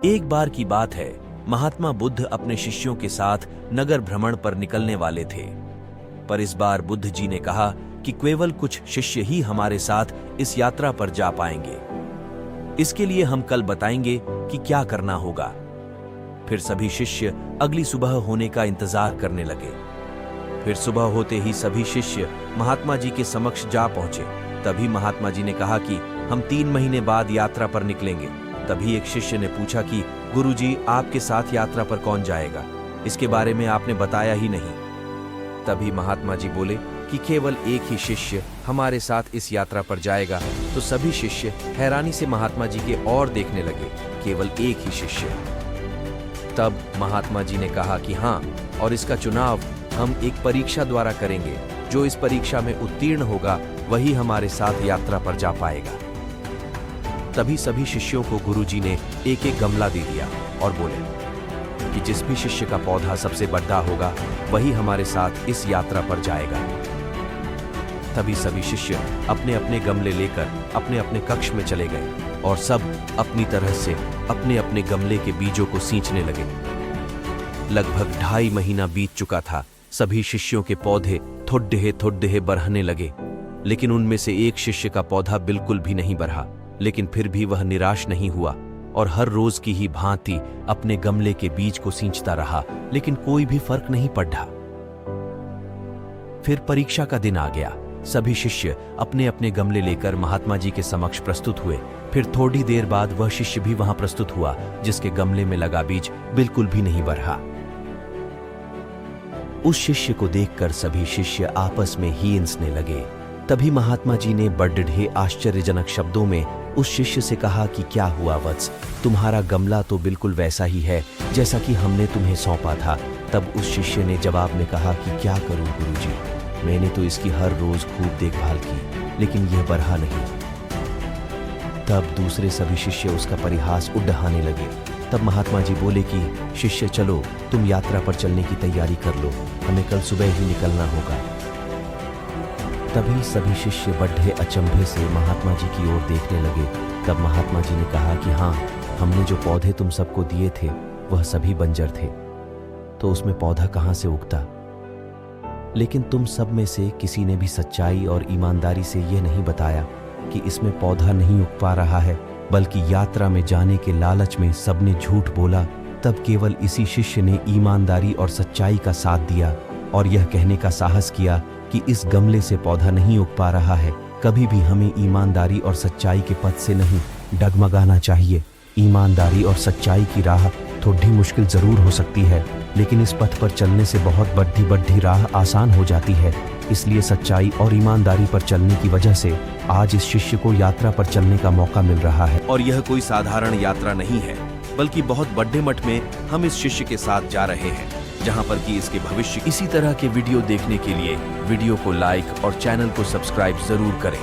एक बार की बात है, महात्मा बुद्ध अपने शिष्यों के साथ नगर भ्रमण पर निकलने वाले थे। पर इस बार बुद्ध जी ने कहा कि केवल कुछ शिष्य ही हमारे साथ इस यात्रा पर जा पाएंगे। इसके लिए हम कल बताएंगे कि क्या करना होगा। फिर सभी शिष्य अगली सुबह होने का इंतजार करने लगे। फिर सुबह होते ही सभी शिष्य महात्मा जी के समक्ष जा पहुंचे। तभी महात्मा जी ने कहा कि हम 3 महीने बाद यात्रा पर निकलेंगे। तभी एक शिष्य ने पूछा कि गुरुजी, आपके साथ यात्रा पर कौन जाएगा? इसके बारे में आपने बताया ही नहीं। तभी महात्मा जी बोले कि केवल एक ही शिष्य हमारे साथ इस यात्रा पर जाएगा। तो सभी शिष्य हैरानी से महात्मा जी के ओर देखने लगे, केवल एक ही शिष्य। तब महात्मा जी ने कहा कि हाँ, और इसका चुनाव हम एक परीक्षा द्वारा करेंगे। जो इस परीक्षा में उत्तीर्ण होगा वही हमारे साथ यात्रा पर जा पाएगा। तभी सभी शिष्यों को गुरुजी ने एक एक गमला दे दिया और बोले कि जिस भी शिष्य का पौधा सबसे बड़ा होगा वही हमारे साथ इस यात्रा पर जाएगा। तभी सभी शिष्य अपने अपने गमले लेकर अपने अपने कक्ष में चले गए और सब अपनी तरह से अपने अपने गमले के बीजों को सींचने लगे। लगभग 2.5 महीना बीत चुका था। सभी शिष्यों के पौधे थोड़े बढ़ने लगे, लेकिन उनमें से एक शिष्य का पौधा बिल्कुल भी नहीं बढ़ा। लेकिन फिर भी वह निराश नहीं हुआ और हर रोज की ही भांति अपने गमले के बीज को सींचता रहा, लेकिन कोई भी फर्क नहीं पड़ा। फिर परीक्षा का दिन आ गया। सभी शिष्य अपने अपने गमले लेकर महात्मा जी के समक्ष प्रस्तुत हुए। फिर थोड़ी देर बाद वह शिष्य भी वहां प्रस्तुत हुआ जिसके गमले में लगा बीज बिल्कुल भी नहीं बढ़ा। उस शिष्य को देखकर सभी शिष्य आपस में ही हंसने लगे। तभी महात्मा जी ने बड़े आश्चर्यजनक शब्दों में उस शिष्य से कहा कि क्या हुआ वत्स, तुम्हारा गमला तो बिल्कुल वैसा ही है जैसा कि हमने तुम्हें सौंपा था। तब उस शिष्य ने जवाब में कहा कि क्या करूं गुरुजी, मैंने तो इसकी हर रोज खूब देखभाल की, लेकिन यह बढ़ा नहीं। तब दूसरे सभी शिष्य उसका परिहास उड़ाने लगे। तब महात्मा जी बोले कि शिष्य चलो, तुम यात्रा पर चलने की तैयारी कर लो, हमें कल सुबह ही निकलना होगा। तभी सभी शिष्य बड़े अचंभे से महात्मा जी की ओर देखने लगे। तब महात्मा जी ने कहा कि हाँ, हमने जो पौधे तुम सबको दिए थे वह सभी बंजर थे, तो उसमें पौधा कहाँ से उगता? लेकिन तुम सब में से किसी ने भी सच्चाई और ईमानदारी से यह नहीं बताया कि इसमें पौधा नहीं उग पा रहा है, बल्कि यात्रा में जाने के लालच में सबने झूठ बोला। तब केवल इसी शिष्य ने ईमानदारी और सच्चाई का साथ दिया और यह कहने का साहस किया कि इस गमले से पौधा नहीं उग पा रहा है। कभी भी हमें ईमानदारी और सच्चाई के पथ से नहीं डगमगाना चाहिए। ईमानदारी और सच्चाई की राह थोड़ी मुश्किल जरूर हो सकती है, लेकिन इस पथ पर चलने से बहुत बड़ी राह आसान हो जाती है। इसलिए सच्चाई और ईमानदारी पर चलने की वजह से आज इस शिष्य को यात्रा पर चलने का मौका मिल रहा है। और यह कोई साधारण यात्रा नहीं है, बल्कि बहुत बड़े मठ में हम इस शिष्य के साथ जा रहे हैं, जहां पर कि इसके भविष्य इसी तरह के वीडियो देखने के लिए वीडियो को लाइक और चैनल को सब्सक्राइब जरूर करें।